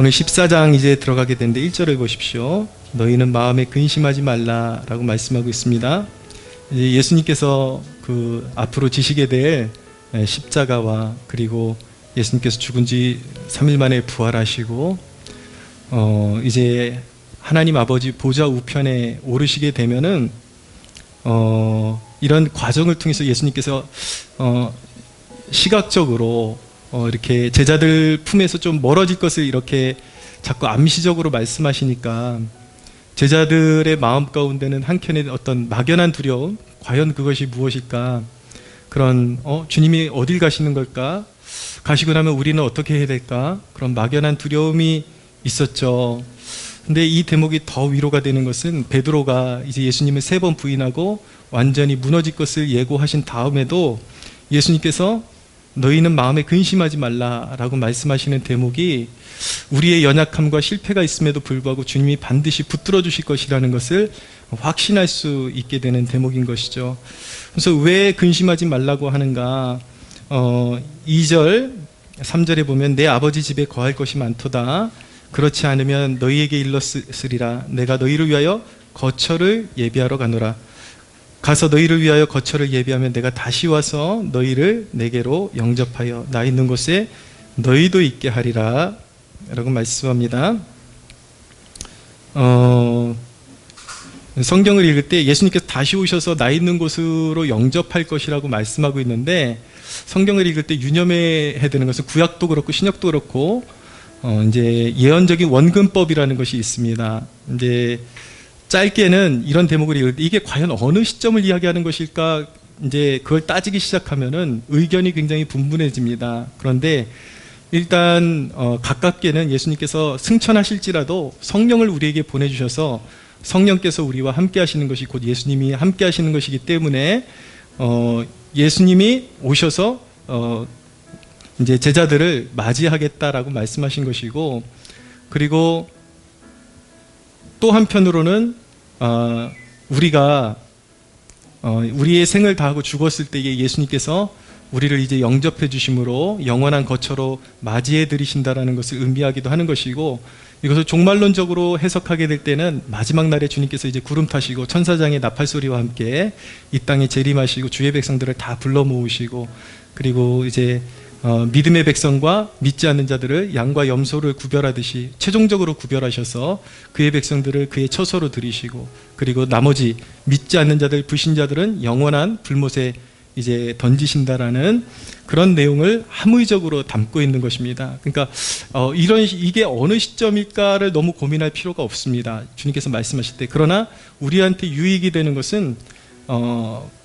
오늘 14장 이제 들어가게 되는데 1절을 보십시오. 너희는 마음에 근심하지 말라라고 말씀하고 있습니다. 이제 예수님께서 그 앞으로 지시게 될 십자가와 그리고 예수님께서 죽은 지 3일 만에 부활하시고 이제 하나님 아버지 보좌 우편에 오르시게 되면은 이런 과정을 통해서 예수님께서 시각적으로 이렇게 제자들 품에서 좀 멀어질 것을 이렇게 자꾸 암시적으로 말씀하시니까 제자들의 마음 가운데는 한켠에 어떤 막연한 두려움, 과연 그것이 무엇일까? 그런 주님이 어딜 가시는 걸까? 가시고 나면 우리는 어떻게 해야 될까? 그런 막연한 두려움이 있었죠. 근데 이 대목이 더 위로가 되는 것은 베드로가 이제 예수님을 3번 부인하고 완전히 무너질 것을 예고하신 다음에도 예수님께서 너희는 마음에 근심하지 말라라고 말씀하시는 대목이 우리의 연약함과 실패가 있음에도 불구하고 주님이 반드시 붙들어 주실 것이라는 것을 확신할 수 있게 되는 대목인 것이죠. 그래서 왜 근심하지 말라고 하는가? 2절, 3절에 보면 내 아버지 집에 거할 것이 많도다. 그렇지 않으면 너희에게 일렀으리라. 내가 너희를 위하여 거처를 예비하러 가노라. 가서 너희를 위하여 거처를 예비하면 내가 다시 와서 너희를 내게로 영접하여 나 있는 곳에 너희도 있게 하리라 라고 말씀합니다. 성경을 읽을 때 예수님께서 다시 오셔서 나 있는 곳으로 영접할 것이라고 말씀하고 있는데 성경을 읽을 때 유념해야 되는 것은 구약도 그렇고 신약도 그렇고 이제 예언적인 원근법이라는 것이 있습니다. 이제 짧게는 이런 대목을 읽을 때 이게 과연 어느 시점을 이야기하는 것일까 이제 그걸 따지기 시작하면은 의견이 굉장히 분분해집니다. 그런데 일단 가깝게는 예수님께서 승천하실지라도 성령을 우리에게 보내주셔서 성령께서 우리와 함께 하시는 것이 곧 예수님이 함께 하시는 것이기 때문에 예수님이 오셔서 이제 제자들을 맞이하겠다라고 말씀하신 것이고 그리고 또 한편으로는 우리가 우리의 생을 다하고 죽었을 때에 예수님께서 우리를 이제 영접해 주심으로 영원한 거처로 맞이해 드리신다라는 것을 의미하기도 하는 것이고 이것을 종말론적으로 해석하게 될 때는 마지막 날에 주님께서 이제 구름 타시고 천사장의 나팔 소리와 함께 이 땅에 재림하시고 주의 백성들을 다 불러 모으시고 그리고 이제 믿음의 백성과 믿지 않는 자들을 양과 염소를 구별하듯이 최종적으로 구별하셔서 그의 백성들을 그의 처소로 들이시고 그리고 나머지 믿지 않는 자들 불신자들은 영원한 불못에 이제 던지신다라는 그런 내용을 함의적으로 담고 있는 것입니다. 그러니까 이게 어느 시점일까를 너무 고민할 필요가 없습니다. 주님께서 말씀하실 때. 그러나 우리한테 유익이 되는 것은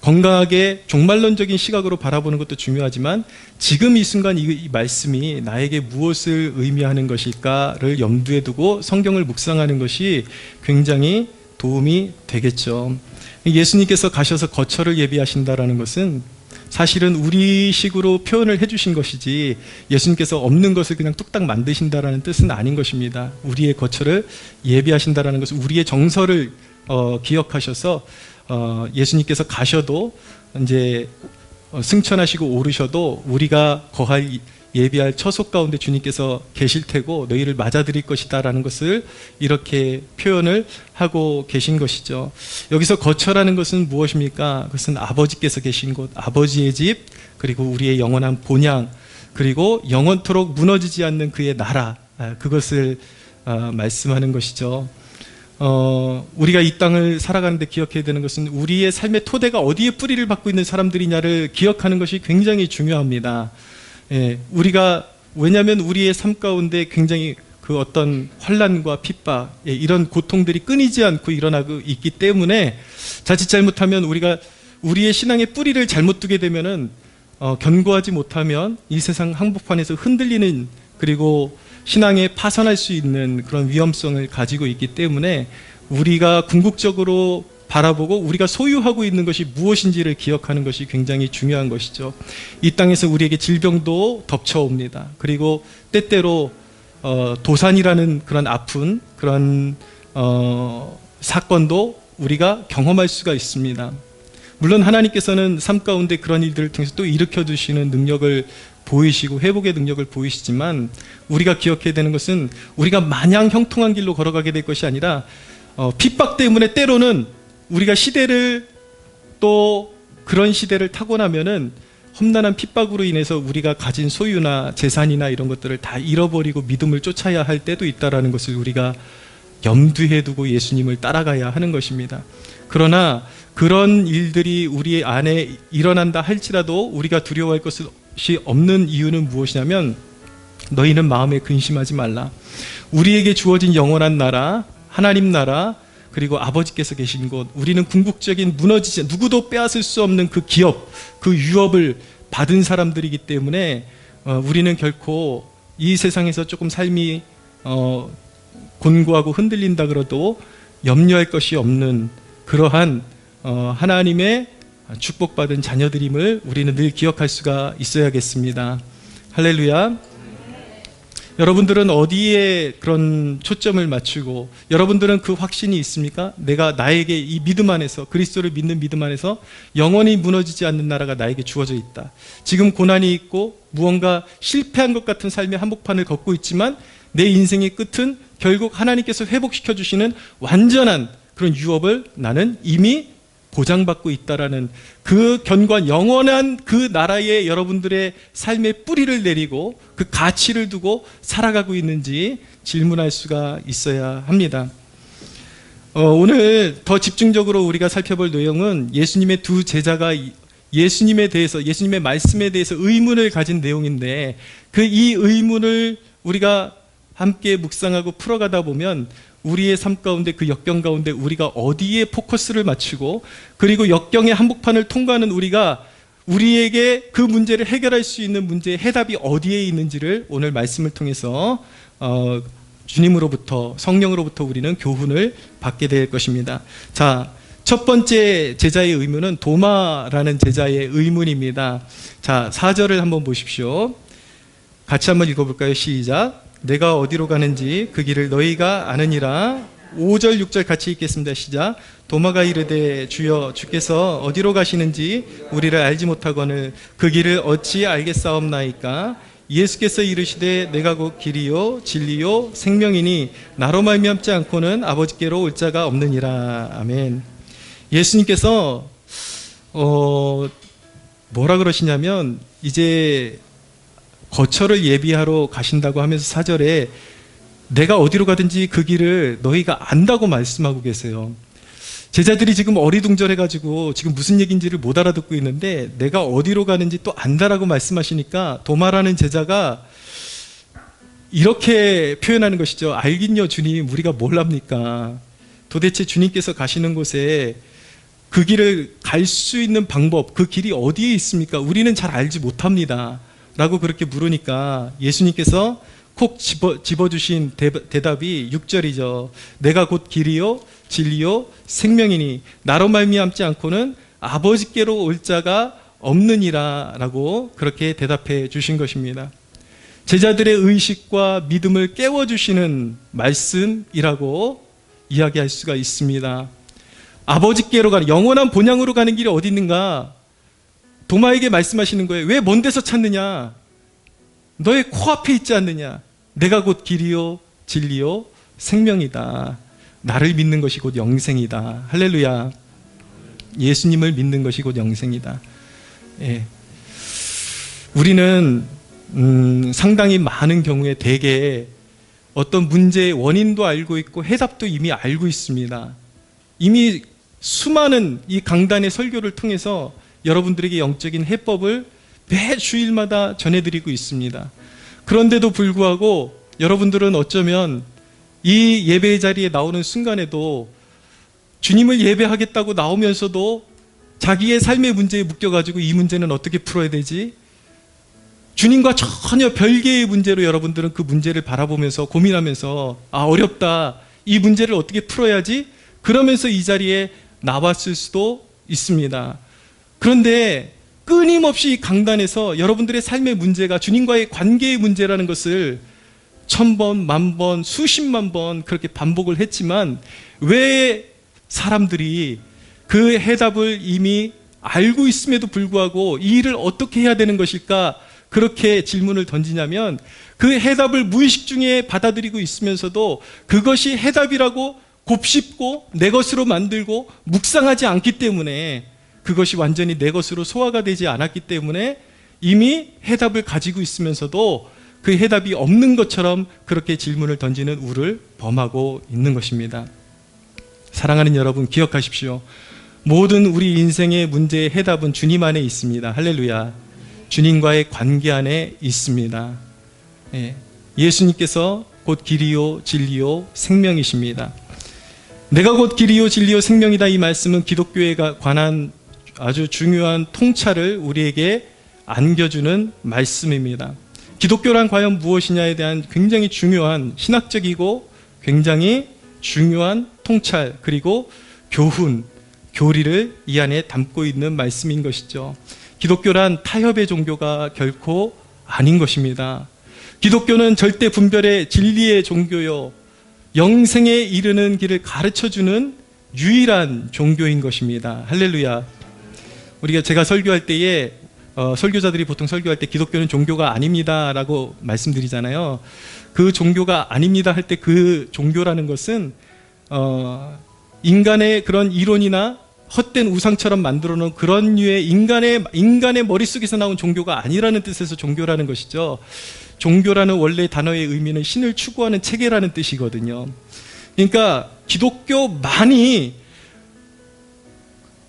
건강하게 종말론적인 시각으로 바라보는 것도 중요하지만 지금 이 순간 이 말씀이 나에게 무엇을 의미하는 것일까를 염두에 두고 성경을 묵상하는 것이 굉장히 도움이 되겠죠. 예수님께서 가셔서 거처를 예비하신다라는 것은 사실은 우리식으로 표현을 해주신 것이지 예수님께서 없는 것을 그냥 뚝딱 만드신다라는 뜻은 아닌 것입니다. 우리의 거처를 예비하신다라는 것은 우리의 정서를 기억하셔서 예수님께서 가셔도 이제 승천하시고 오르셔도 우리가 거할 예비할 처소 가운데 주님께서 계실 테고 너희를 맞아들일 것이다 라는 것을 이렇게 표현을 하고 계신 것이죠. 여기서 거처라는 것은 무엇입니까? 그것은 아버지께서 계신 곳, 아버지의 집, 그리고 우리의 영원한 본향, 그리고 영원토록 무너지지 않는 그의 나라, 그것을 말씀하는 것이죠. 우리가 이 땅을 살아가는데 기억해야 되는 것은 우리의 삶의 토대가 어디에 뿌리를 받고 있는 사람들이냐를 기억하는 것이 굉장히 중요합니다. 왜냐하면 우리의 삶 가운데 굉장히 그 어떤 환난과 핍박, 이런 고통들이 끊이지 않고 일어나고 있기 때문에 자칫 잘못하면 우리가 우리의 신앙의 뿌리를 잘못 두게 되면은 견고하지 못하면 이 세상 한복판에서 흔들리는 그리고 신앙에 파산할 수 있는 그런 위험성을 가지고 있기 때문에 우리가 궁극적으로 바라보고 우리가 소유하고 있는 것이 무엇인지를 기억하는 것이 굉장히 중요한 것이죠. 이 땅에서 우리에게 질병도 덮쳐옵니다. 그리고 때때로 도산이라는 그런 아픈 그런 사건도 우리가 경험할 수가 있습니다. 물론 하나님께서는 삶 가운데 그런 일들을 통해서 또 일으켜 주시는 능력을 보이시고 회복의 능력을 보이시지만 우리가 기억해야 되는 것은 우리가 마냥 형통한 길로 걸어가게 될 것이 아니라 핍박 때문에 때로는 우리가 시대를 또 그런 시대를 타고 나면은 험난한 핍박으로 인해서 우리가 가진 소유나 재산이나 이런 것들을 다 잃어버리고 믿음을 쫓아야 할 때도 있다라는 것을 우리가 염두에 두고 예수님을 따라가야 하는 것입니다. 그러나 그런 일들이 우리 안에 일어난다 할지라도 우리가 두려워할 것이 없는 이유는 무엇이냐면 너희는 마음에 근심하지 말라. 우리에게 주어진 영원한 나라, 하나님 나라, 그리고 아버지께서 계신 곳, 우리는 궁극적인 무너지지 누구도 빼앗을 수 없는 그 기업, 그 유업을 받은 사람들이기 때문에 우리는 결코 이 세상에서 조금 삶이 곤고하고 흔들린다 그래도 염려할 것이 없는 그러한 하나님의 축복받은 자녀들임을 우리는 늘 기억할 수가 있어야겠습니다. 할렐루야. 여러분들은 어디에 그런 초점을 맞추고 여러분들은 그 확신이 있습니까? 내가 나에게 이 믿음 안에서 그리스도를 믿는 믿음 안에서 영원히 무너지지 않는 나라가 나에게 주어져 있다. 지금 고난이 있고 무언가 실패한 것 같은 삶의 한복판을 걷고 있지만 내 인생의 끝은 결국 하나님께서 회복시켜 주시는 완전한 그런 유업을 나는 이미 보장받고 있다라는 그 견고한 영원한 그 나라에 여러분들의 삶의 뿌리를 내리고 그 가치를 두고 살아가고 있는지 질문할 수가 있어야 합니다. 오늘 더 집중적으로 우리가 살펴볼 내용은 예수님의 두 제자가 예수님에 대해서 예수님의 말씀에 대해서 의문을 가진 내용인데 그 이 의문을 우리가 함께 묵상하고 풀어가다 보면 우리의 삶 가운데 그 역경 가운데 우리가 어디에 포커스를 맞추고 그리고 역경의 한복판을 통과하는 우리가 우리에게 그 문제를 해결할 수 있는 문제의 해답이 어디에 있는지를 오늘 말씀을 통해서 주님으로부터 성령으로부터 우리는 교훈을 받게 될 것입니다. 자, 첫 번째 제자의 의문은 도마라는 제자의 의문입니다. 자, 4절을 한번 보십시오. 같이 한번 읽어볼까요? 시작. 내가 어디로 가는지 그 길을 너희가 아느니라. 5절 6절 같이 읽겠습니다. 시작. 도마가 이르되 주여 주께서 어디로 가시는지 우리를 알지 못하거늘 그 길을 어찌 알겠사옵나이까. 예수께서 이르시되 내가 곧 길이요 진리요 생명이니 나로 말미암지 않고는 아버지께로 올 자가 없느니라. 아멘. 예수님께서 뭐라 그러시냐면 이제 거처를 예비하러 가신다고 하면서 4절에 내가 어디로 가든지 그 길을 너희가 안다고 말씀하고 계세요. 제자들이 지금 어리둥절해가지고 지금 무슨 얘기인지를 못 알아듣고 있는데 내가 어디로 가는지 또 안다라고 말씀하시니까 도마라는 제자가 이렇게 표현하는 것이죠. 알긴요 주님, 우리가 뭘 합니까? 도대체 주님께서 가시는 곳에 그 길을 갈 수 있는 방법, 그 길이 어디에 있습니까? 우리는 잘 알지 못합니다 라고 그렇게 물으니까 예수님께서 콕 집어주신 대답이 6절이죠. 내가 곧 길이요 진리요 생명이니 나로 말미암지 않고는 아버지께로 올 자가 없느니라 라고 그렇게 대답해 주신 것입니다. 제자들의 의식과 믿음을 깨워주시는 말씀이라고 이야기할 수가 있습니다. 아버지께로 가는 영원한 본향으로 가는 길이 어디 있는가? 도마에게 말씀하시는 거예요. 왜 먼 데서 찾느냐? 너의 코앞에 있지 않느냐? 내가 곧 길이요 진리요 생명이다. 나를 믿는 것이 곧 영생이다. 할렐루야. 예수님을 믿는 것이 곧 영생이다. 예. 우리는 상당히 많은 경우에 대개 어떤 문제의 원인도 알고 있고 해답도 이미 알고 있습니다. 이미 수많은 이 강단의 설교를 통해서 여러분들에게 영적인 해법을 매 주일마다 전해드리고 있습니다. 그런데도 불구하고 여러분들은 어쩌면 이 예배의 자리에 나오는 순간에도 주님을 예배하겠다고 나오면서도 자기의 삶의 문제에 묶여가지고 이 문제는 어떻게 풀어야 되지? 주님과 전혀 별개의 문제로 여러분들은 그 문제를 바라보면서 고민하면서 어렵다. 이 문제를 어떻게 풀어야지? 그러면서 이 자리에 나왔을 수도 있습니다. 그런데 끊임없이 이 강단에서 여러분들의 삶의 문제가 주님과의 관계의 문제라는 것을 1000번, 10,000번, 수십만 번 그렇게 반복을 했지만 왜 사람들이 그 해답을 이미 알고 있음에도 불구하고 이 일을 어떻게 해야 되는 것일까? 그렇게 질문을 던지냐면 그 해답을 무의식 중에 받아들이고 있으면서도 그것이 해답이라고 곱씹고 내 것으로 만들고 묵상하지 않기 때문에, 그것이 완전히 내 것으로 소화가 되지 않았기 때문에 이미 해답을 가지고 있으면서도 그 해답이 없는 것처럼 그렇게 질문을 던지는 우를 범하고 있는 것입니다. 사랑하는 여러분, 기억하십시오. 모든 우리 인생의 문제의 해답은 주님 안에 있습니다. 할렐루야. 주님과의 관계 안에 있습니다. 예수님께서 곧 길이요 진리요 생명이십니다. 내가 곧 길이요 진리요 생명이다, 이 말씀은 기독교에 관한 아주 중요한 통찰을 우리에게 안겨주는 말씀입니다. 기독교란 과연 무엇이냐에 대한 굉장히 중요한 신학적이고 굉장히 중요한 통찰, 그리고 교훈, 교리를 이 안에 담고 있는 말씀인 것이죠. 기독교란 타협의 종교가 결코 아닌 것입니다. 기독교는 절대 분별의 진리의 종교요, 영생에 이르는 길을 가르쳐주는 유일한 종교인 것입니다. 할렐루야. 제가 설교할 때에 설교자들이 보통 설교할 때 기독교는 종교가 아닙니다 라고 말씀드리잖아요. 그 종교가 아닙니다 할 때 그 종교라는 것은 인간의 그런 이론이나 헛된 우상처럼 만들어 놓은 그런 류의 인간의 머릿속에서 나온 종교가 아니라는 뜻에서 종교라는 것이죠. 종교라는 원래 단어의 의미는 신을 추구하는 체계라는 뜻이거든요. 그러니까 기독교만이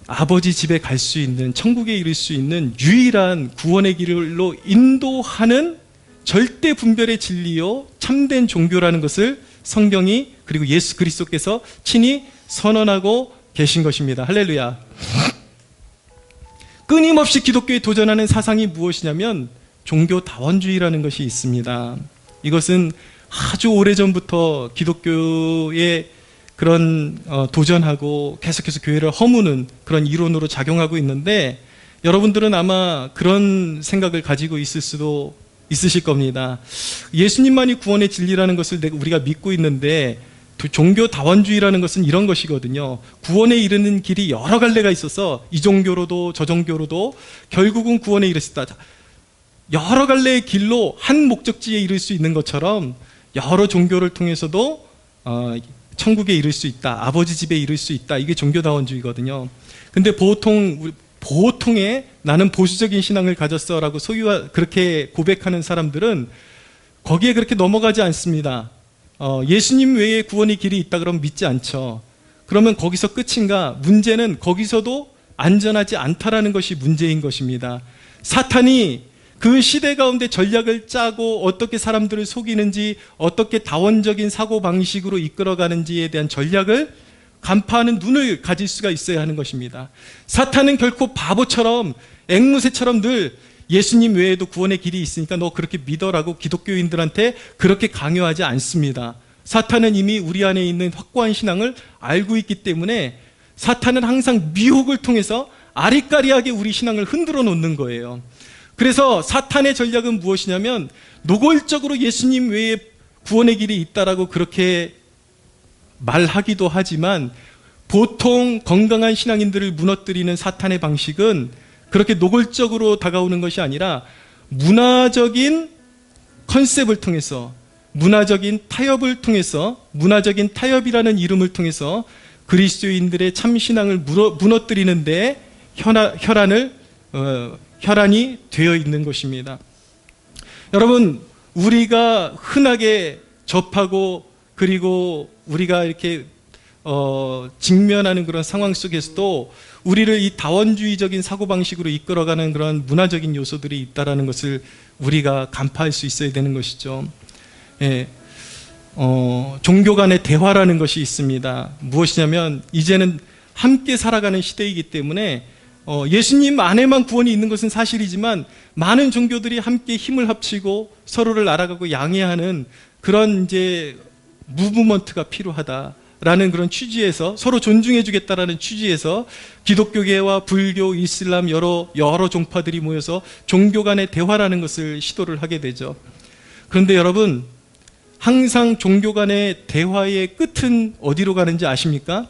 아버지 집에 갈 수 있는, 천국에 이를 수 있는 유일한 구원의 길로 인도하는 절대 분별의 진리요 참된 종교라는 것을 성경이, 그리고 예수 그리스도께서 친히 선언하고 계신 것입니다. 할렐루야. 끊임없이 기독교에 도전하는 사상이 무엇이냐면 종교다원주의라는 것이 있습니다. 이것은 아주 오래전부터 기독교의 그런 도전하고 계속해서 교회를 허무는 그런 이론으로 작용하고 있는데, 여러분들은 아마 그런 생각을 가지고 있을 수도 있으실 겁니다. 예수님만이 구원의 진리라는 것을 우리가 믿고 있는데, 종교다원주의라는 것은 이런 것이거든요. 구원에 이르는 길이 여러 갈래가 있어서 이 종교로도 저 종교로도 결국은 구원에 이를 수 있다. 여러 갈래의 길로 한 목적지에 이를 수 있는 것처럼 여러 종교를 통해서도 천국에 이를 수 있다, 아버지 집에 이를 수 있다, 이게 종교다원주의거든요. 근데 보통의 나는 보수적인 신앙을 가졌어 라고 그렇게 고백하는 사람들은 거기에 그렇게 넘어가지 않습니다. 예수님 외에 구원의 길이 있다 그러면 믿지 않죠. 그러면 거기서 끝인가? 문제는 거기서도 안전하지 않다라는 것이 문제인 것입니다. 사탄이 그 시대 가운데 전략을 짜고 어떻게 사람들을 속이는지, 어떻게 다원적인 사고방식으로 이끌어가는지에 대한 전략을 간파하는 눈을 가질 수가 있어야 하는 것입니다. 사탄은 결코 바보처럼 앵무새처럼 늘 예수님 외에도 구원의 길이 있으니까 너 그렇게 믿어라고 기독교인들한테 그렇게 강요하지 않습니다. 사탄은 이미 우리 안에 있는 확고한 신앙을 알고 있기 때문에 사탄은 항상 미혹을 통해서 아리까리하게 우리 신앙을 흔들어 놓는 거예요. 그래서 사탄의 전략은 무엇이냐면 노골적으로 예수님 외에 구원의 길이 있다라고 그렇게 말하기도 하지만, 보통 건강한 신앙인들을 무너뜨리는 사탄의 방식은 그렇게 노골적으로 다가오는 것이 아니라 문화적인 컨셉을 통해서, 문화적인 타협을 통해서, 문화적인 타협이라는 이름을 통해서 그리스도인들의 참신앙을 무너뜨리는 데 혈안이 되어 있는 것입니다. 여러분, 우리가 흔하게 접하고 그리고 우리가 이렇게 직면하는 그런 상황 속에서도 우리를 이 다원주의적인 사고방식으로 이끌어가는 그런 문화적인 요소들이 있다는 것을 우리가 간파할 수 있어야 되는 것이죠. 종교 간의 대화라는 것이 있습니다. 무엇이냐면 이제는 함께 살아가는 시대이기 때문에 예수님 안에만 구원이 있는 것은 사실이지만 많은 종교들이 함께 힘을 합치고 서로를 알아가고 양해하는 그런 이제 무브먼트가 필요하다라는 그런 취지에서, 서로 존중해 주겠다라는 취지에서 기독교계와 불교, 이슬람 여러 종파들이 모여서 종교 간의 대화라는 것을 시도를 하게 되죠. 그런데 여러분, 항상 종교 간의 대화의 끝은 어디로 가는지 아십니까?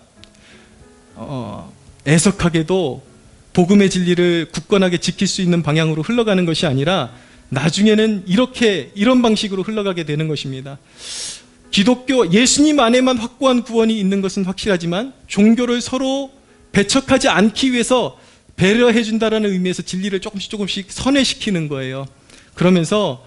애석하게도 복음의 진리를 굳건하게 지킬 수 있는 방향으로 흘러가는 것이 아니라 나중에는 이런 방식으로 흘러가게 되는 것입니다. 기독교, 예수님 안에만 확고한 구원이 있는 것은 확실하지만 종교를 서로 배척하지 않기 위해서 배려해 준다라는 의미에서 진리를 조금씩 선회시키는 거예요. 그러면서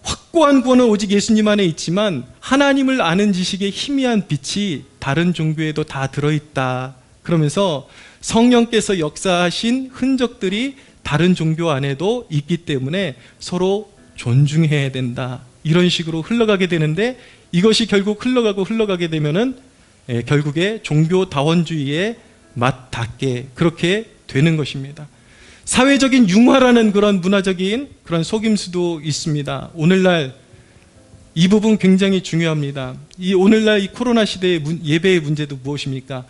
확고한 구원은 오직 예수님 안에 있지만 하나님을 아는 지식의 희미한 빛이 다른 종교에도 다 들어있다. 그러면서 성령께서 역사하신 흔적들이 다른 종교 안에도 있기 때문에 서로 존중해야 된다. 이런 식으로 흘러가게 되는데, 이것이 결국 흘러가게 되면은 결국에 종교다원주의에 맞닿게 그렇게 되는 것입니다. 사회적인 융화라는 그런 문화적인 그런 속임수도 있습니다. 오늘날 이 부분 굉장히 중요합니다. 오늘날 이 코로나 시대의 예배의 문제도 무엇입니까?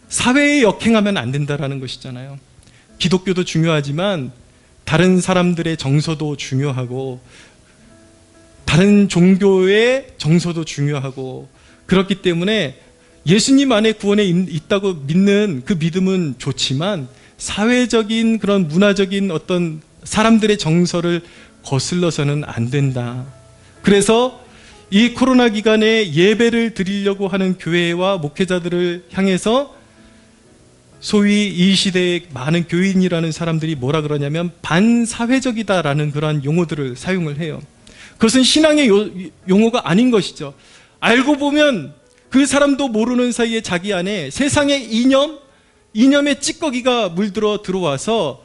사회에 역행하면 안 된다라는 것이잖아요. 기독교도 중요하지만 다른 사람들의 정서도 중요하고 다른 종교의 정서도 중요하고, 그렇기 때문에 예수님 안에 구원에 있다고 믿는 그 믿음은 좋지만 사회적인 그런 문화적인 어떤 사람들의 정서를 거슬러서는 안 된다. 그래서 이 코로나 기간에 예배를 드리려고 하는 교회와 목회자들을 향해서 소위 이 시대의 많은 교인이라는 사람들이 뭐라 그러냐면 반사회적이다라는 그러한 용어들을 사용을 해요. 그것은 신앙의 용어가 아닌 것이죠. 알고 보면 그 사람도 모르는 사이에 자기 안에 세상의 이념의 찌꺼기가 물들어 들어와서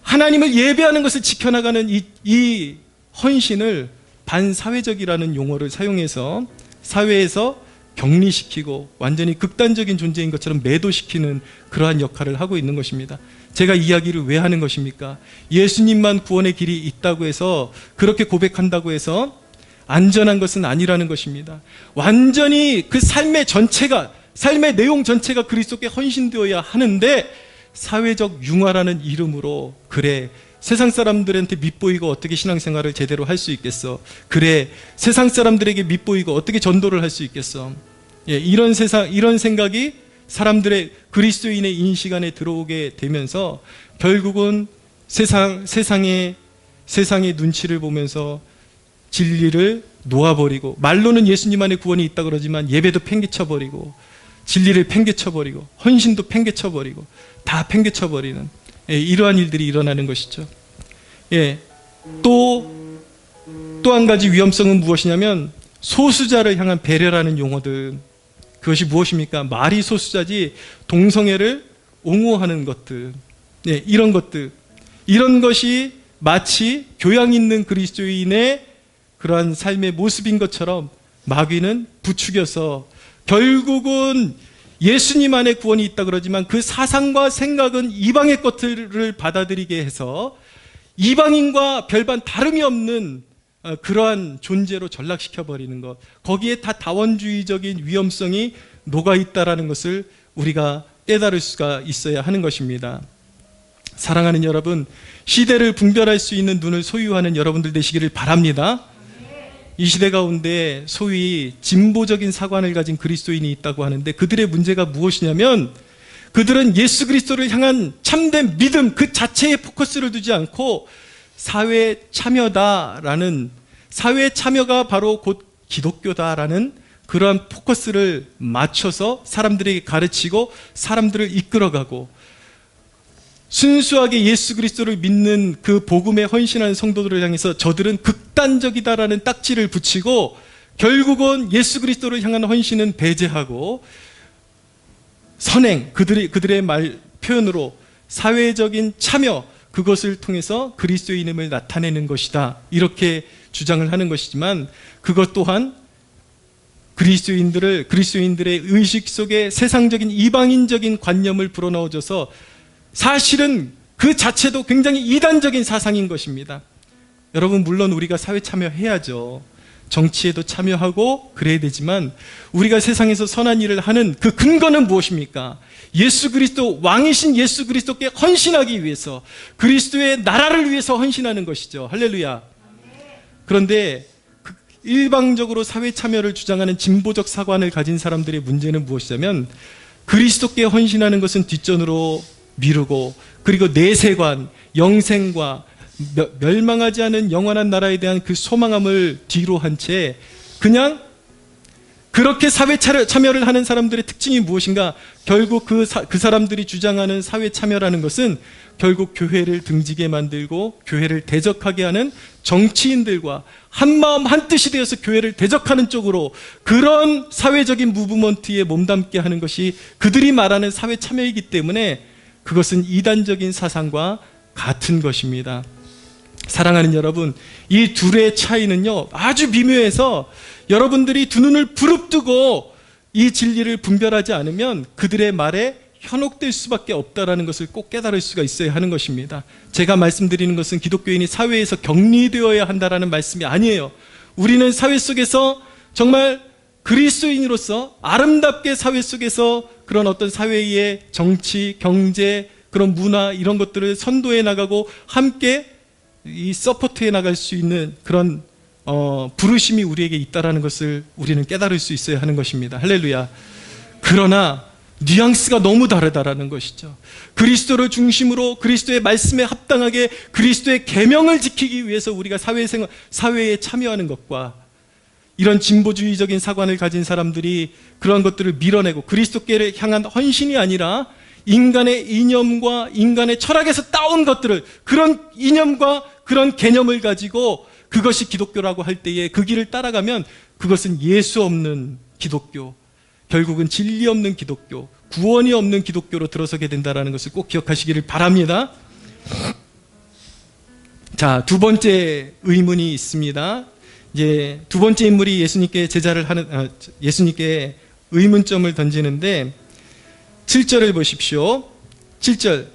하나님을 예배하는 것을 지켜나가는 이 헌신을 반사회적이라는 용어를 사용해서 사회에서 격리시키고 완전히 극단적인 존재인 것처럼 매도시키는 그러한 역할을 하고 있는 것입니다. 제가 이야기를 왜 하는 것입니까? 예수님만 구원의 길이 있다고 해서, 그렇게 고백한다고 해서 안전한 것은 아니라는 것입니다. 완전히 그 삶의 내용 전체가 그리스도께 헌신되어야 하는데, 사회적 융화라는 이름으로 그래 세상 사람들한테 밑보이고 어떻게 신앙생활을 제대로 할 수 있겠어? 그래 세상 사람들에게 밑보이고 어떻게 전도를 할 수 있겠어? 이런 생각이 사람들의 그리스도인의 인식 안에 들어오게 되면서 결국은 세상의 눈치를 보면서 진리를 놓아버리고, 말로는 예수님 안에 구원이 있다 그러지만 예배도 팽개쳐버리고 진리를 팽개쳐버리고 헌신도 팽개쳐버리고 다 팽개쳐버리는 이러한 일들이 일어나는 것이죠. 또 한 가지 위험성은 무엇이냐면 소수자를 향한 배려라는 용어들. 그것이 무엇입니까? 말이 소수자지 동성애를 옹호하는 것들, 이런 것들, 이런 것이 마치 교양 있는 그리스도인의 그러한 삶의 모습인 것처럼 마귀는 부추겨서 결국은 예수님 안에 구원이 있다 그러지만 그 사상과 생각은 이방의 것들을 받아들이게 해서 이방인과 별반 다름이 없는 그러한 존재로 전락시켜버리는 것, 거기에 다 다원주의적인 위험성이 녹아있다라는 것을 우리가 깨달을 수가 있어야 하는 것입니다. 사랑하는 여러분, 시대를 분별할 수 있는 눈을 소유하는 여러분들 되시기를 바랍니다. 이 시대 가운데 소위 진보적인 사관을 가진 그리스도인이 있다고 하는데, 그들의 문제가 무엇이냐면 그들은 예수 그리스도를 향한 참된 믿음 그 자체에 포커스를 두지 않고 사회 참여다라는, 사회 참여가 바로 곧 기독교다라는 그러한 포커스를 맞춰서 사람들에게 가르치고 사람들을 이끌어가고, 순수하게 예수 그리스도를 믿는 그 복음에 헌신하는 성도들을 향해서 저들은 극단적이다라는 딱지를 붙이고 결국은 예수 그리스도를 향한 헌신은 배제하고 선행, 그들의 말 표현으로 사회적인 참여, 그것을 통해서 그리스도인임을 나타내는 것이다, 이렇게 주장을 하는 것이지만, 그것 또한 그리스도인들의 의식 속에 세상적인 이방인적인 관념을 불어넣어줘서 사실은 그 자체도 굉장히 이단적인 사상인 것입니다. 여러분, 물론 우리가 사회 참여해야죠. 정치에도 참여하고 그래야 되지만 우리가 세상에서 선한 일을 하는 그 근거는 무엇입니까? 예수 그리스도, 왕이신 예수 그리스도께 헌신하기 위해서, 그리스도의 나라를 위해서 헌신하는 것이죠. 할렐루야. 그런데 일방적으로 사회 참여를 주장하는 진보적 사관을 가진 사람들의 문제는 무엇이냐면 그리스도께 헌신하는 것은 뒷전으로 미루고, 그리고 내세관, 영생과 멸망하지 않은 영원한 나라에 대한 그 소망함을 뒤로 한 채 그냥 그렇게 사회 참여를 하는 사람들의 특징이 무엇인가? 결국 그 사람들이 주장하는 사회 참여라는 것은 결국 교회를 등지게 만들고 교회를 대적하게 하는 정치인들과 한마음 한뜻이 되어서 교회를 대적하는 쪽으로 그런 사회적인 무브먼트에 몸담게 하는 것이 그들이 말하는 사회 참여이기 때문에 그것은 이단적인 사상과 같은 것입니다. 사랑하는 여러분, 이 둘의 차이는요 아주 미묘해서 여러분들이 두 눈을 부릅뜨고 이 진리를 분별하지 않으면 그들의 말에 현혹될 수밖에 없다라는 것을 꼭 깨달을 수가 있어야 하는 것입니다. 제가 말씀드리는 것은 기독교인이 사회에서 격리되어야 한다라는 말씀이 아니에요. 우리는 사회 속에서 정말 그리스도인으로서 아름답게 사회 속에서 그런 어떤 사회의 정치, 경제, 그런 문화 이런 것들을 선도해 나가고 함께 이 서포트해 나갈 수 있는 그런 부르심이 우리에게 있다라는 것을 우리는 깨달을 수 있어야 하는 것입니다. 할렐루야. 그러나 뉘앙스가 너무 다르다라는 것이죠. 그리스도를 중심으로 그리스도의 말씀에 합당하게 그리스도의 계명을 지키기 위해서 우리가 사회에 참여하는 것과 이런 진보주의적인 사관을 가진 사람들이 그런 것들을 밀어내고 그리스도께를 향한 헌신이 아니라 인간의 이념과 인간의 철학에서 따온 것들을 그런 이념과 그런 개념을 가지고 그것이 기독교라고 할 때에 그 길을 따라가면 그것은 예수 없는 기독교, 결국은 진리 없는 기독교, 구원이 없는 기독교로 들어서게 된다는 것을 꼭 기억하시기를 바랍니다. 자, 두 번째 의문이 있습니다. 이제 두 번째 인물이 예수님께 예수님께 의문점을 던지는데 7절을 보십시오. 7절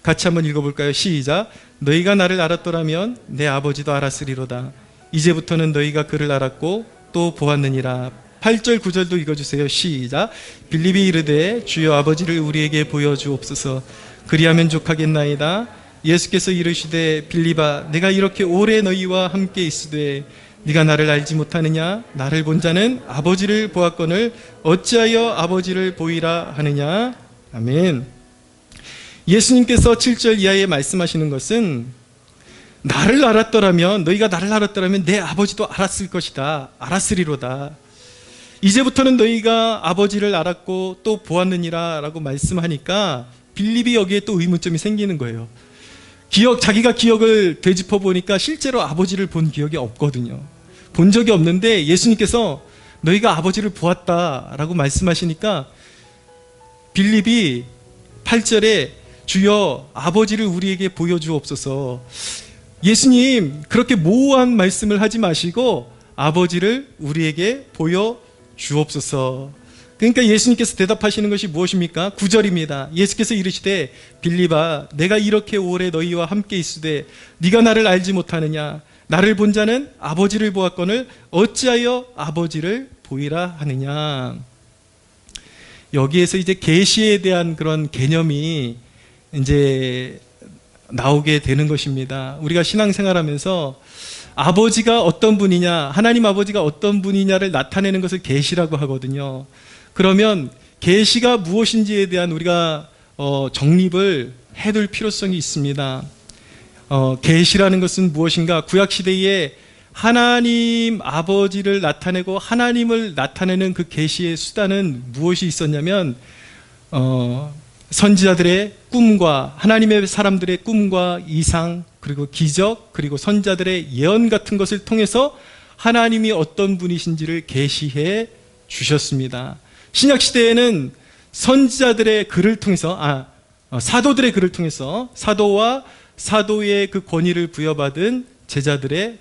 같이 한번 읽어볼까요? 시작. 너희가 나를 알았더라면 내 아버지도 알았으리로다. 이제부터는 너희가 그를 알았고 또 보았느니라. 8절 9절도 읽어주세요. 시작. 빌립이 이르되 주여 아버지를 우리에게 보여주옵소서. 그리하면 족하겠나이다. 예수께서 이르시되 빌립아 내가 이렇게 오래 너희와 함께 있으되 네가 나를 알지 못하느냐? 나를 본 자는 아버지를 보았거늘 어찌하여 아버지를 보이라 하느냐? 아멘. 예수님께서 7절 이하에 말씀하시는 것은 나를 알았더라면, 너희가 나를 알았더라면 내 아버지도 알았을 것이다. 알았으리로다. 이제부터는 너희가 아버지를 알았고 또 보았느니라 라고 말씀하니까 빌립이 여기에 또 의문점이 생기는 거예요. 자기가 기억을 되짚어 보니까 실제로 아버지를 본 기억이 없거든요. 본 적이 없는데 예수님께서 너희가 아버지를 보았다라고 말씀하시니까 빌립이 8절에 주여 아버지를 우리에게 보여주옵소서. 예수님 그렇게 모호한 말씀을 하지 마시고 아버지를 우리에게 보여주옵소서. 그러니까 예수님께서 대답하시는 것이 무엇입니까? 9절입니다. 예수께서 이르시되 빌립아 내가 이렇게 오래 너희와 함께 있으되 네가 나를 알지 못하느냐? 나를 본 자는 아버지를 보았거늘 어찌하여 아버지를 보이라 하느냐? 여기에서 이제 계시에 대한 그런 개념이 이제 나오게 되는 것입니다. 우리가 신앙생활하면서 아버지가 어떤 분이냐, 하나님 아버지가 어떤 분이냐를 나타내는 것을 계시라고 하거든요. 그러면 계시가 무엇인지에 대한 우리가 정립을 해둘 필요성이 있습니다. 계시라는 것은 무엇인가? 구약 시대에 하나님 아버지를 나타내고 하나님을 나타내는 그 계시의 수단은 무엇이 있었냐면 선지자들의 꿈과 하나님의 사람들의 꿈과 이상 그리고 기적 그리고 선자들의 예언 같은 것을 통해서 하나님이 어떤 분이신지를 계시해 주셨습니다. 신약 시대에는 선지자들의 글을 통해서 사도들의 글을 통해서 사도와 사도의 그 권위를 부여받은 제자들의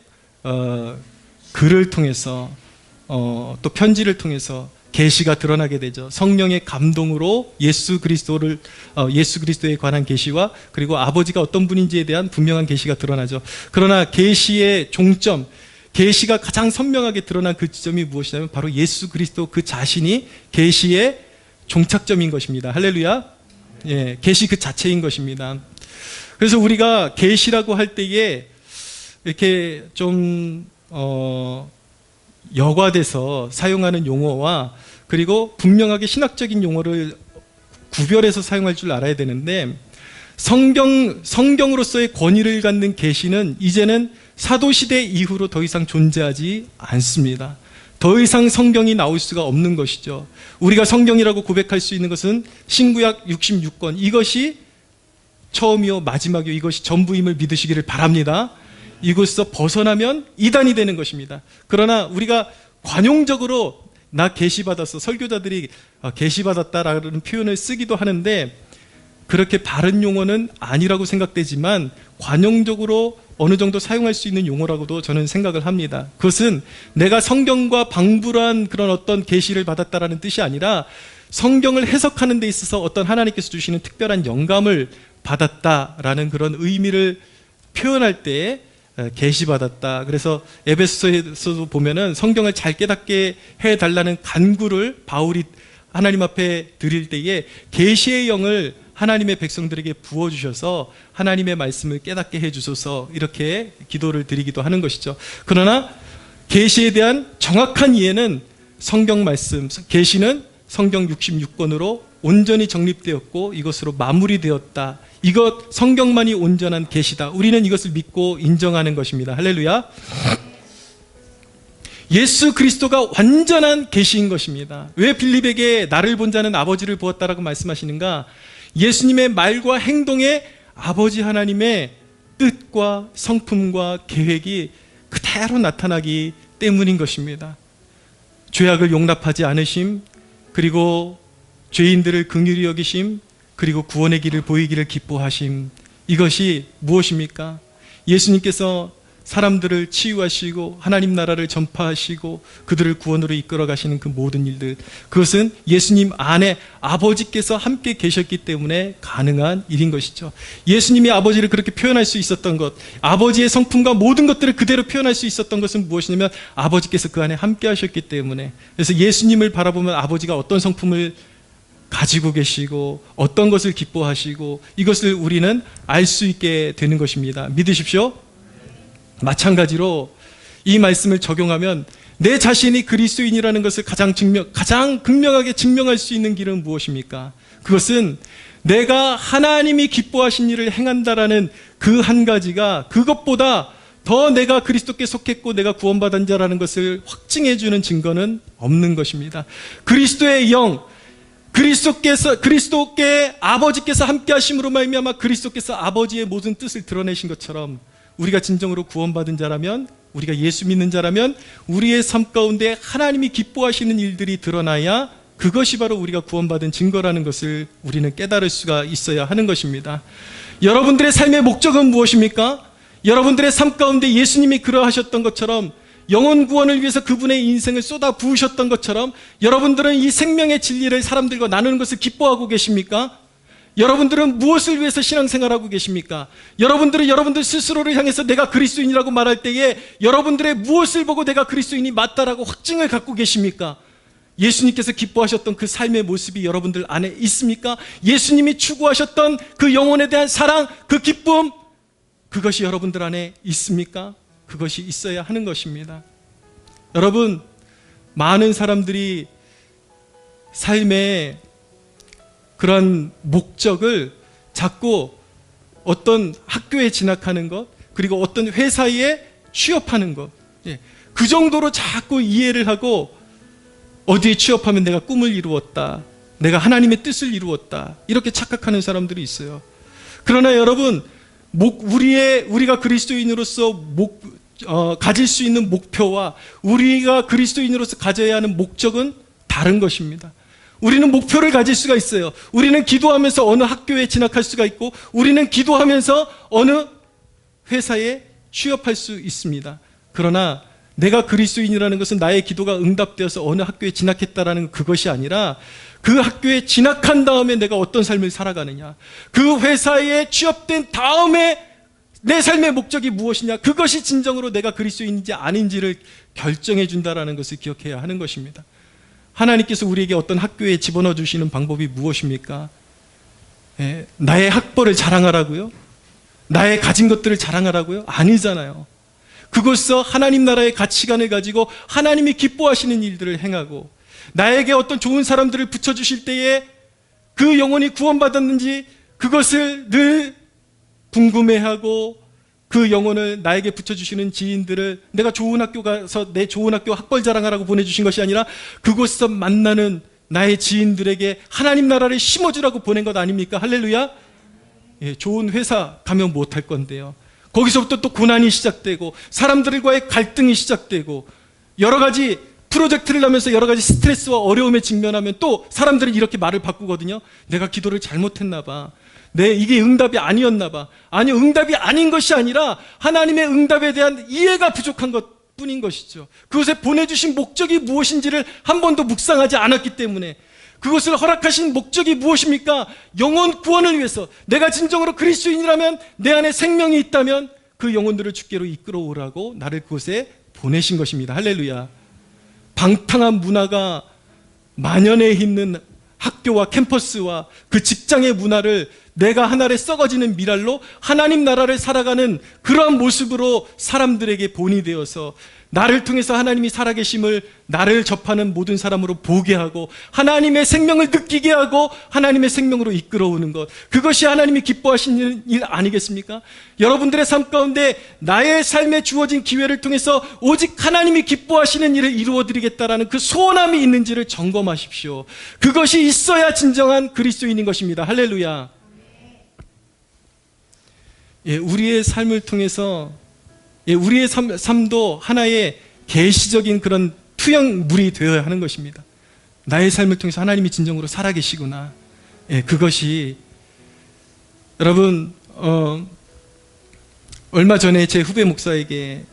글을 통해서 또 편지를 통해서 계시가 드러나게 되죠. 성령의 감동으로 예수 그리스도에 관한 계시와 그리고 아버지가 어떤 분인지에 대한 분명한 계시가 드러나죠. 그러나 계시의 종점, 계시가 가장 선명하게 드러난 그 지점이 무엇이냐면 바로 예수 그리스도 그 자신이 계시의 종착점인 것입니다. 할렐루야. 예, 계시 그 자체인 것입니다. 그래서 우리가 계시라고 할 때에 이렇게 좀 여과돼서 사용하는 용어와 그리고 분명하게 신학적인 용어를 구별해서 사용할 줄 알아야 되는데 성경으로서의 권위를 갖는 계시는 이제는 사도시대 이후로 더 이상 존재하지 않습니다. 더 이상 성경이 나올 수가 없는 것이죠. 우리가 성경이라고 고백할 수 있는 것은 신구약 66권, 이것이 처음이요 마지막이요 이것이 전부임을 믿으시기를 바랍니다. 이곳에서 벗어나면 이단이 되는 것입니다. 그러나 우리가 관용적으로 나 계시받았어, 설교자들이 계시받았다라는 표현을 쓰기도 하는데 그렇게 바른 용어는 아니라고 생각되지만 관용적으로 어느 정도 사용할 수 있는 용어라고도 저는 생각을 합니다. 그것은 내가 성경과 방불한 그런 어떤 계시를 받았다라는 뜻이 아니라 성경을 해석하는 데 있어서 어떤 하나님께서 주시는 특별한 영감을 받았다라는 그런 의미를 표현할 때 계시받았다. 그래서 에베소서에서도 보면은 성경을 잘 깨닫게 해달라는 간구를 바울이 하나님 앞에 드릴 때에 계시의 영을 하나님의 백성들에게 부어주셔서 하나님의 말씀을 깨닫게 해주소서 이렇게 기도를 드리기도 하는 것이죠. 그러나 계시에 대한 정확한 이해는 성경 말씀, 계시는 성경 66권으로 온전히 정립되었고 이것으로 마무리되었다. 이것 성경만이 온전한 계시다. 우리는 이것을 믿고 인정하는 것입니다. 할렐루야. 예수 그리스도가 완전한 계시인 것입니다. 왜 빌립에게 나를 본 자는 아버지를 보았다라고 말씀하시는가? 예수님의 말과 행동에 아버지 하나님의 뜻과 성품과 계획이 그대로 나타나기 때문인 것입니다. 죄악을 용납하지 않으심, 그리고 죄인들을 긍휼히 여기심, 그리고 구원의 길을 보이기를 기뻐하심. 이것이 무엇입니까? 예수님께서 사람들을 치유하시고 하나님 나라를 전파하시고 그들을 구원으로 이끌어 가시는 그 모든 일들, 그것은 예수님 안에 아버지께서 함께 계셨기 때문에 가능한 일인 것이죠. 예수님이 아버지를 그렇게 표현할 수 있었던 것, 아버지의 성품과 모든 것들을 그대로 표현할 수 있었던 것은 무엇이냐면 아버지께서 그 안에 함께 하셨기 때문에. 그래서 예수님을 바라보면 아버지가 어떤 성품을 가지고 계시고 어떤 것을 기뻐하시고 이것을 우리는 알 수 있게 되는 것입니다. 믿으십시오. 마찬가지로 이 말씀을 적용하면 내 자신이 그리스도인이라는 것을 가장 극명하게 증명할 수 있는 길은 무엇입니까? 그것은 내가 하나님이 기뻐하신 일을 행한다라는 그 한 가지가 그것보다 더 내가 그리스도께 속했고 내가 구원받은 자라는 것을 확증해 주는 증거는 없는 것입니다. 그리스도의 영, 그리스도께 아버지께서 함께 하심으로 말미암아 그리스도께서 아버지의 모든 뜻을 드러내신 것처럼 우리가 진정으로 구원받은 자라면, 우리가 예수 믿는 자라면 우리의 삶 가운데 하나님이 기뻐하시는 일들이 드러나야 그것이 바로 우리가 구원받은 증거라는 것을 우리는 깨달을 수가 있어야 하는 것입니다. 여러분들의 삶의 목적은 무엇입니까? 여러분들의 삶 가운데 예수님이 그러하셨던 것처럼, 영혼 구원을 위해서 그분의 인생을 쏟아 부으셨던 것처럼 여러분들은 이 생명의 진리를 사람들과 나누는 것을 기뻐하고 계십니까? 여러분들은 무엇을 위해서 신앙생활하고 계십니까? 여러분들은 여러분들 스스로를 향해서 내가 그리스도인이라고 말할 때에 여러분들의 무엇을 보고 내가 그리스도인이 맞다라고 확증을 갖고 계십니까? 예수님께서 기뻐하셨던 그 삶의 모습이 여러분들 안에 있습니까? 예수님이 추구하셨던 그 영혼에 대한 사랑, 그 기쁨, 그것이 여러분들 안에 있습니까? 그것이 있어야 하는 것입니다. 여러분, 많은 사람들이 삶에 그런 목적을 자꾸 어떤 학교에 진학하는 것, 그리고 어떤 회사에 취업하는 것, 그 정도로 자꾸 이해를 하고 어디에 취업하면 내가 꿈을 이루었다, 내가 하나님의 뜻을 이루었다, 이렇게 착각하는 사람들이 있어요. 그러나 여러분, 우리가 그리스도인으로서 가질 수 있는 목표와 우리가 그리스도인으로서 가져야 하는 목적은 다른 것입니다. 우리는 목표를 가질 수가 있어요. 우리는 기도하면서 어느 학교에 진학할 수가 있고, 우리는 기도하면서 어느 회사에 취업할 수 있습니다. 그러나 내가 그리스도인이라는 것은 나의 기도가 응답되어서 어느 학교에 진학했다라는 그것이 아니라 그 학교에 진학한 다음에 내가 어떤 삶을 살아가느냐, 그 회사에 취업된 다음에 내 삶의 목적이 무엇이냐, 그것이 진정으로 내가 그리스도인인지 아닌지를 결정해 준다라는 것을 기억해야 하는 것입니다. 하나님께서 우리에게 어떤 학교에 집어넣어 주시는 방법이 무엇입니까? 나의 학벌을 자랑하라고요? 나의 가진 것들을 자랑하라고요? 아니잖아요. 그곳에서 하나님 나라의 가치관을 가지고 하나님이 기뻐하시는 일들을 행하고, 나에게 어떤 좋은 사람들을 붙여주실 때에 그 영혼이 구원받았는지, 그것을 늘 궁금해하고 그 영혼을 나에게 붙여주시는 지인들을 내가 좋은 학교 가서 내 좋은 학교 학벌 자랑하라고 보내주신 것이 아니라 그곳에서 만나는 나의 지인들에게 하나님 나라를 심어주라고 보낸 것 아닙니까? 할렐루야. 예, 좋은 회사 가면 못할 건데요, 거기서부터 또 고난이 시작되고 사람들과의 갈등이 시작되고 여러 가지 프로젝트를 하면서 여러 가지 스트레스와 어려움에 직면하면 또 사람들은 이렇게 말을 바꾸거든요. 내가 기도를 잘못했나 봐, 이게 응답이 아니었나 봐. 아니요, 응답이 아닌 것이 아니라 하나님의 응답에 대한 이해가 부족한 것 뿐인 것이죠. 그것에 보내주신 목적이 무엇인지를 한 번도 묵상하지 않았기 때문에. 그것을 허락하신 목적이 무엇입니까? 영혼 구원을 위해서. 내가 진정으로 그리스도인이라면, 내 안에 생명이 있다면 그 영혼들을 주께로 이끌어오라고 나를 그곳에 보내신 것입니다. 할렐루야. 방탕한 문화가 만연해 있는 학교와 캠퍼스와 그 직장의 문화를 내가 하나의 썩어지는 미랄로 하나님 나라를 살아가는 그러한 모습으로 사람들에게 본이 되어서 나를 통해서 하나님이 살아계심을 나를 접하는 모든 사람으로 보게 하고 하나님의 생명을 느끼게 하고 하나님의 생명으로 이끌어오는 것, 그것이 하나님이 기뻐하시는 일 아니겠습니까? 여러분들의 삶 가운데 나의 삶에 주어진 기회를 통해서 오직 하나님이 기뻐하시는 일을 이루어드리겠다라는 그 소원함이 있는지를 점검하십시오. 그것이 있어야 진정한 그리스도인인 것입니다. 할렐루야. 예, 우리의 삶을 통해서 우리의 삶도 하나의 계시적인 그런 투영물이 되어야 하는 것입니다. 나의 삶을 통해서 하나님이 진정으로 살아계시구나. 예, 그것이 여러분 얼마 전에 제 후배 목사에게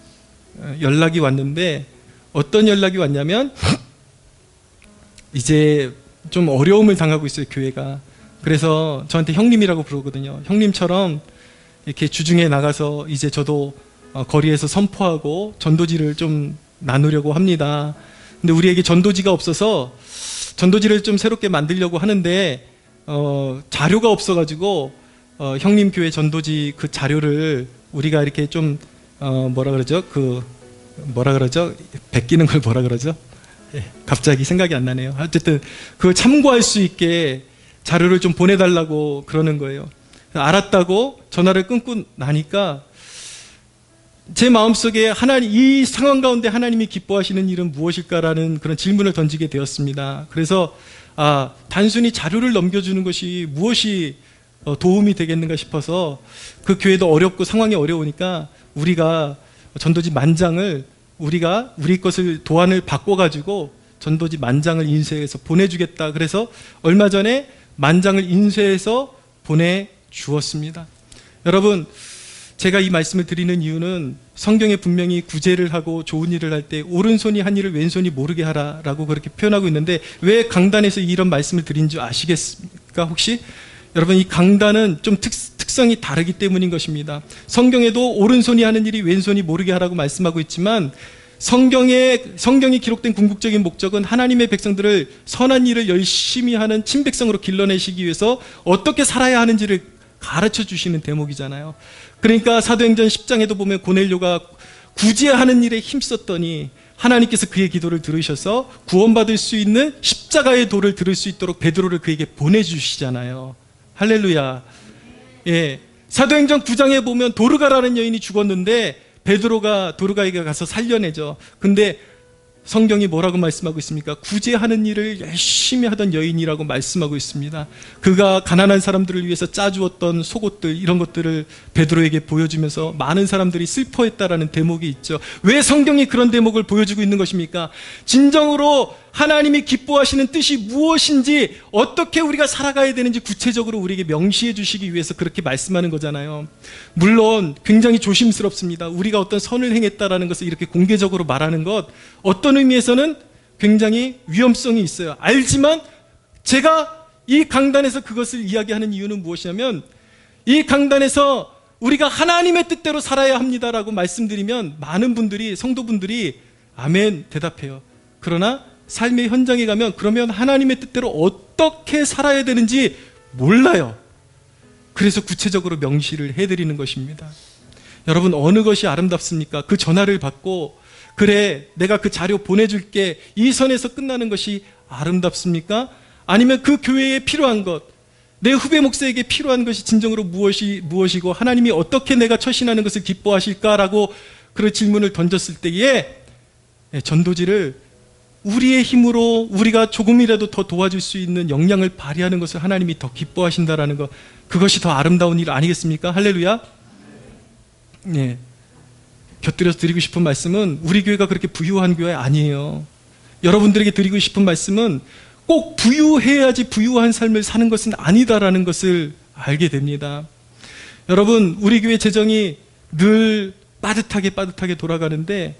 연락이 왔는데, 어떤 연락이 왔냐면 이제 좀 어려움을 당하고 있어요, 교회가. 그래서 저한테 형님이라고 부르거든요. 형님처럼 이렇게 주중에 나가서 이제 저도 거리에서 선포하고 전도지를 좀 나누려고 합니다. 근데 우리에게 전도지가 없어서 전도지를 좀 새롭게 만들려고 하는데 자료가 없어가지고 형님 교회 전도지 그 자료를 우리가 이렇게 좀 베끼는 걸 뭐라 그러죠? 예, 갑자기 생각이 안 나네요. 어쨌든 그걸 참고할 수 있게 자료를 좀 보내달라고 그러는 거예요. 알았다고 전화를 끊고 나니까 제 마음속에 이 상황 가운데 하나님이 기뻐하시는 일은 무엇일까라는 그런 질문을 던지게 되었습니다. 그래서 단순히 자료를 넘겨주는 것이 무엇이 도움이 되겠는가 싶어서, 그 교회도 어렵고 상황이 어려우니까 우리가 전도지 만장을 우리 것을 도안을 바꿔가지고 전도지 만장을 인쇄해서 보내주겠다. 그래서 얼마 전에 만장을 인쇄해서 보내주었습니다. 여러분, 제가 이 말씀을 드리는 이유는 성경에 분명히 구제를 하고 좋은 일을 할 때 오른손이 한 일을 왼손이 모르게 하라라고 그렇게 표현하고 있는데, 왜 강단에서 이런 말씀을 드린 줄 아시겠습니까? 혹시? 여러분, 이 강단은 좀 특성이 다르기 때문인 것입니다. 성경에도 오른손이 하는 일이 왼손이 모르게 하라고 말씀하고 있지만, 성경이 기록된 궁극적인 목적은 하나님의 백성들을 선한 일을 열심히 하는 친백성으로 길러내시기 위해서 어떻게 살아야 하는지를 가르쳐 주시는 대목이잖아요. 그러니까 사도행전 10장에도 보면 고넬료가 구제하는 일에 힘썼더니 하나님께서 그의 기도를 들으셔서 구원받을 수 있는 십자가의 도를 들을 수 있도록 베드로를 그에게 보내주시잖아요. 할렐루야. 예, 사도행전 9장에 보면 도르가라는 여인이 죽었는데 도르가에게 가서 살려내죠. 근데 성경이 뭐라고 말씀하고 있습니까? 구제하는 일을 열심히 하던 여인이라고 말씀하고 있습니다. 그가 가난한 사람들을 위해서 짜주었던 속옷들, 이런 것들을 베드로에게 보여주면서 많은 사람들이 슬퍼했다라는 대목이 있죠. 왜 성경이 그런 대목을 보여주고 있는 것입니까? 진정으로 하나님이 기뻐하시는 뜻이 무엇인지, 어떻게 우리가 살아가야 되는지 구체적으로 우리에게 명시해 주시기 위해서 그렇게 말씀하는 거잖아요. 물론 굉장히 조심스럽습니다. 우리가 어떤 선을 행했다라는 것을 이렇게 공개적으로 말하는 것, 어떤 의미에서는 굉장히 위험성이 있어요. 알지만 제가 이 강단에서 그것을 이야기하는 이유는 무엇이냐면, 이 강단에서 우리가 하나님의 뜻대로 살아야 합니다라고 말씀드리면 많은 분들이, 성도분들이 아멘 대답해요. 그러나 삶의 현장에 가면 그러면 하나님의 뜻대로 어떻게 살아야 되는지 몰라요. 그래서 구체적으로 명시를 해드리는 것입니다. 여러분, 어느 것이 아름답습니까? 그 전화를 받고 그래, 내가 그 자료 보내줄게, 이 선에서 끝나는 것이 아름답습니까? 아니면 그 교회에 필요한 것, 내 후배 목사에게 필요한 것이 진정으로 무엇이고 하나님이 어떻게 내가 처신하는 것을 기뻐하실까라고 그런 질문을 던졌을 때에 전도지를 우리의 힘으로 우리가 조금이라도 더 도와줄 수 있는 역량을 발휘하는 것을 하나님이 더 기뻐하신다라는 것, 그것이 더 아름다운 일 아니겠습니까? 할렐루야. 예. 곁들여서 드리고 싶은 말씀은 우리 교회가 그렇게 부유한 교회 아니에요. 여러분들에게 드리고 싶은 말씀은 꼭 부유해야지 부유한 삶을 사는 것은 아니다라는 것을 알게 됩니다. 여러분, 우리 교회 재정이 늘 빠듯하게 돌아가는데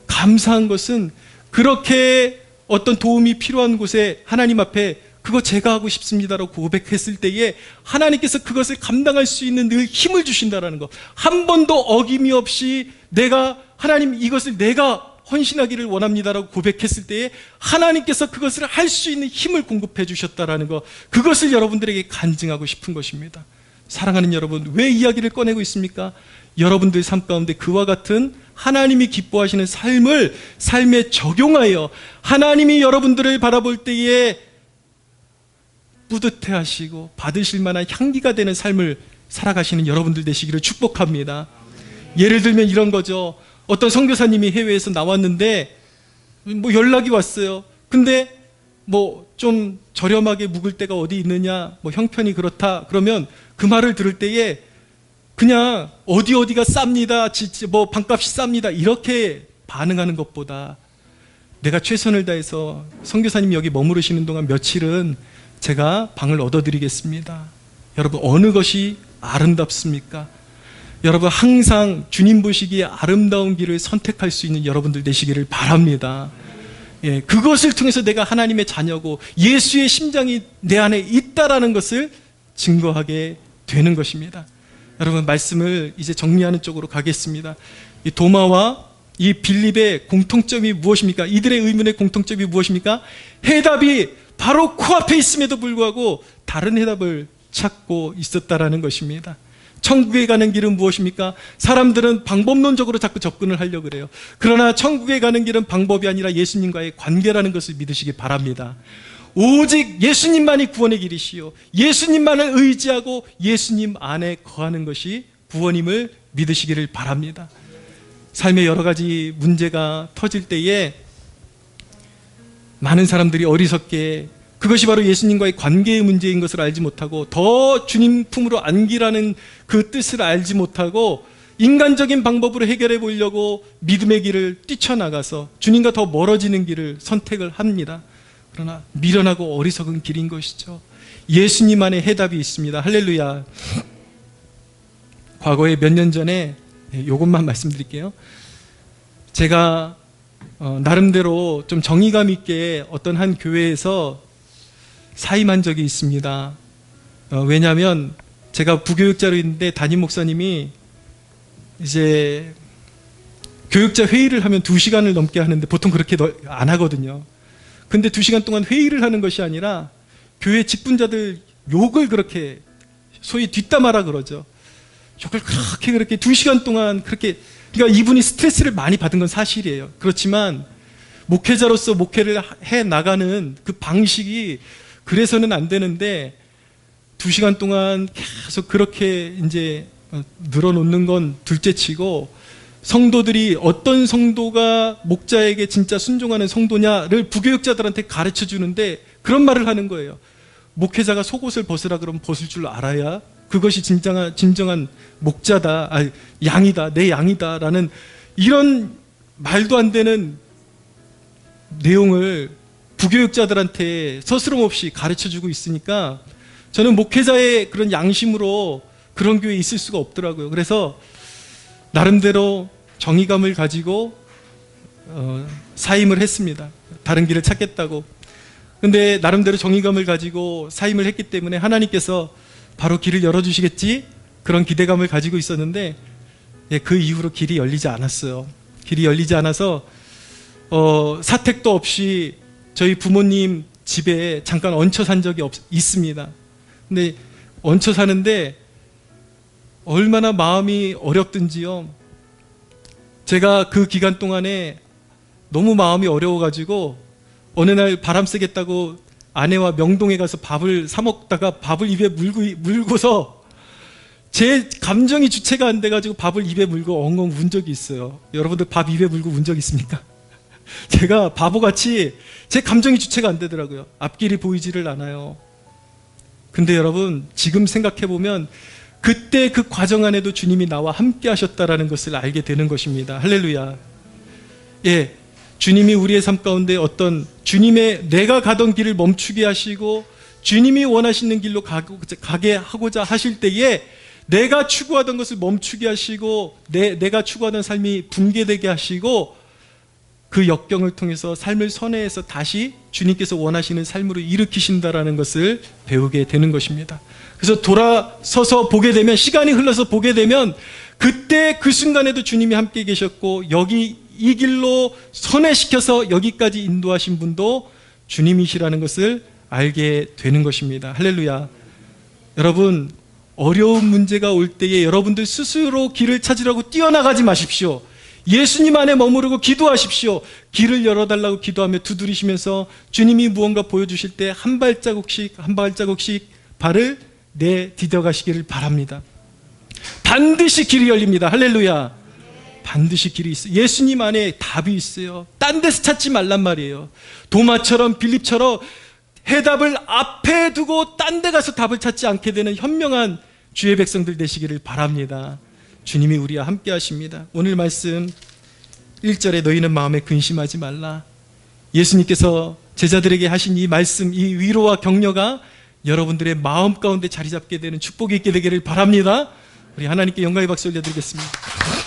감사한 것은 그렇게 어떤 도움이 필요한 곳에 하나님 앞에 그거 제가 하고 싶습니다라고 고백했을 때에 하나님께서 그것을 감당할 수 있는 늘 힘을 주신다라는 것, 한 번도 어김이 없이 내가 하나님 이것을 내가 헌신하기를 원합니다라고 고백했을 때에 하나님께서 그것을 할 수 있는 힘을 공급해 주셨다라는 것, 그것을 여러분들에게 간증하고 싶은 것입니다. 사랑하는 여러분, 왜 이야기를 꺼내고 있습니까? 여러분들 삶 가운데 그와 같은 하나님이 기뻐하시는 삶을 삶에 적용하여 하나님이 여러분들을 바라볼 때에 뿌듯해 하시고 받으실 만한 향기가 되는 삶을 살아가시는 여러분들 되시기를 축복합니다. 예를 들면 이런 거죠. 어떤 선교사님이 해외에서 나왔는데 뭐 연락이 왔어요. 근데 뭐 좀 저렴하게 묵을 데가 어디 있느냐, 뭐 형편이 그렇다 그러면 그 말을 들을 때에 그냥 어디가 쌉니다, 뭐 방값이 쌉니다 이렇게 반응하는 것보다 내가 최선을 다해서 선교사님 여기 머무르시는 동안 며칠은 제가 방을 얻어드리겠습니다. 여러분, 어느 것이 아름답습니까? 여러분, 항상 주님 보시기에 아름다운 길을 선택할 수 있는 여러분들 되시기를 바랍니다. 예, 그것을 통해서 내가 하나님의 자녀고 예수의 심장이 내 안에 있다라는 것을 증거하게 되는 것입니다. 여러분, 말씀을 이제 정리하는 쪽으로 가겠습니다. 이 도마와 이 빌립의 공통점이 무엇입니까? 이들의 의문의 공통점이 무엇입니까? 해답이 바로 코앞에 있음에도 불구하고 다른 해답을 찾고 있었다라는 것입니다. 천국에 가는 길은 무엇입니까? 사람들은 방법론적으로 자꾸 접근을 하려고 그래요. 그러나 천국에 가는 길은 방법이 아니라 예수님과의 관계라는 것을 믿으시기 바랍니다. 오직 예수님만이 구원의 길이시요, 예수님만을 의지하고 예수님 안에 거하는 것이 구원임을 믿으시기를 바랍니다. 삶의 여러 가지 문제가 터질 때에 많은 사람들이 어리석게 그것이 바로 예수님과의 관계의 문제인 것을 알지 못하고 더 주님 품으로 안기라는 그 뜻을 알지 못하고 인간적인 방법으로 해결해 보려고 믿음의 길을 뛰쳐나가서 주님과 더 멀어지는 길을 선택을 합니다. 그러나 미련하고 어리석은 길인 것이죠. 예수님 안에 해답이 있습니다. 할렐루야. 과거에 몇 년 전에 이것만 말씀드릴게요. 제가 나름대로 좀 정의감 있게 어떤 한 교회에서 사임한 적이 있습니다. 왜냐하면 제가 부교육자로 있는데 담임 목사님이 이제 교육자 회의를 하면 2시간을 넘게 하는데 보통 그렇게 안 하거든요. 근데 2시간 동안 회의를 하는 것이 아니라 교회 직분자들 욕을 그렇게 소위 뒷담화라 그러죠. 욕을 그렇게 2시간 동안 그렇게, 그러니까 이분이 스트레스를 많이 받은 건 사실이에요. 그렇지만 목회자로서 목회를 해 나가는 그 방식이 그래서는 안 되는데 2시간 동안 계속 그렇게 이제 늘어놓는 건 둘째치고 성도들이 어떤 성도가 목자에게 진짜 순종하는 성도냐를 부교육자들한테 가르쳐 주는데 그런 말을 하는 거예요. 목회자가 속옷을 벗으라 그러면 벗을 줄 알아야 그것이 진정한 목자다, 양이다, 내 양이다라는 이런 말도 안 되는 내용을 부교육자들한테 서스럼없이 가르쳐주고 있으니까 저는 목회자의 그런 양심으로 그런 교회에 있을 수가 없더라고요. 그래서 나름대로 정의감을 가지고 사임을 했습니다. 다른 길을 찾겠다고. 근데 나름대로 정의감을 가지고 사임을 했기 때문에 하나님께서 바로 길을 열어주시겠지? 그런 기대감을 가지고 있었는데 그 이후로 길이 열리지 않았어요. 길이 열리지 않아서 사택도 없이 저희 부모님 집에 잠깐 얹혀 산 적이 있습니다. 근데 얹혀 사는데 얼마나 마음이 어렵든지요. 제가 그 기간 동안에 너무 마음이 어려워가지고 어느 날 바람 쐬겠다고 아내와 명동에 가서 밥을 사 먹다가 밥을 입에 물고서 제 감정이 주체가 안 돼가지고 밥을 입에 물고 엉엉 운 적이 있어요. 여러분들 밥 입에 물고 운 적 있습니까? 제가 바보같이 제 감정이 주체가 안 되더라고요. 앞길이 보이지를 않아요. 근데 여러분 지금 생각해보면 그때 그 과정 안에도 주님이 나와 함께 하셨다라는 것을 알게 되는 것입니다. 할렐루야. 예, 주님이 우리의 삶 가운데 어떤 주님의 내가 가던 길을 멈추게 하시고 주님이 원하시는 길로 가게 하고자 하실 때에 내가 추구하던 것을 멈추게 하시고 내가 추구하던 삶이 붕괴되게 하시고 그 역경을 통해서 삶을 선회해서 다시 주님께서 원하시는 삶으로 일으키신다라는 것을 배우게 되는 것입니다. 그래서 돌아서서 보게 되면, 시간이 흘러서 보게 되면 그때 그 순간에도 주님이 함께 계셨고 여기 이 길로 선회시켜서 여기까지 인도하신 분도 주님이시라는 것을 알게 되는 것입니다. 할렐루야. 여러분, 어려운 문제가 올 때에 여러분들 스스로 길을 찾으라고 뛰어나가지 마십시오. 예수님 안에 머무르고 기도하십시오. 길을 열어달라고 기도하며 두드리시면서 주님이 무언가 보여주실 때 한 발자국씩 한 발자국씩 발을 내디뎌가시기를 바랍니다. 반드시 길이 열립니다. 할렐루야. 반드시 길이 있어요. 예수님 안에 답이 있어요. 딴 데서 찾지 말란 말이에요. 도마처럼 빌립처럼 해답을 앞에 두고 딴 데 가서 답을 찾지 않게 되는 현명한 주의 백성들 되시기를 바랍니다. 주님이 우리와 함께 하십니다. 오늘 말씀 1절에 너희는 마음에 근심하지 말라. 예수님께서 제자들에게 하신 이 말씀, 이 위로와 격려가 여러분들의 마음 가운데 자리 잡게 되는 축복이 있게 되기를 바랍니다. 우리 하나님께 영광의 박수 올려드리겠습니다.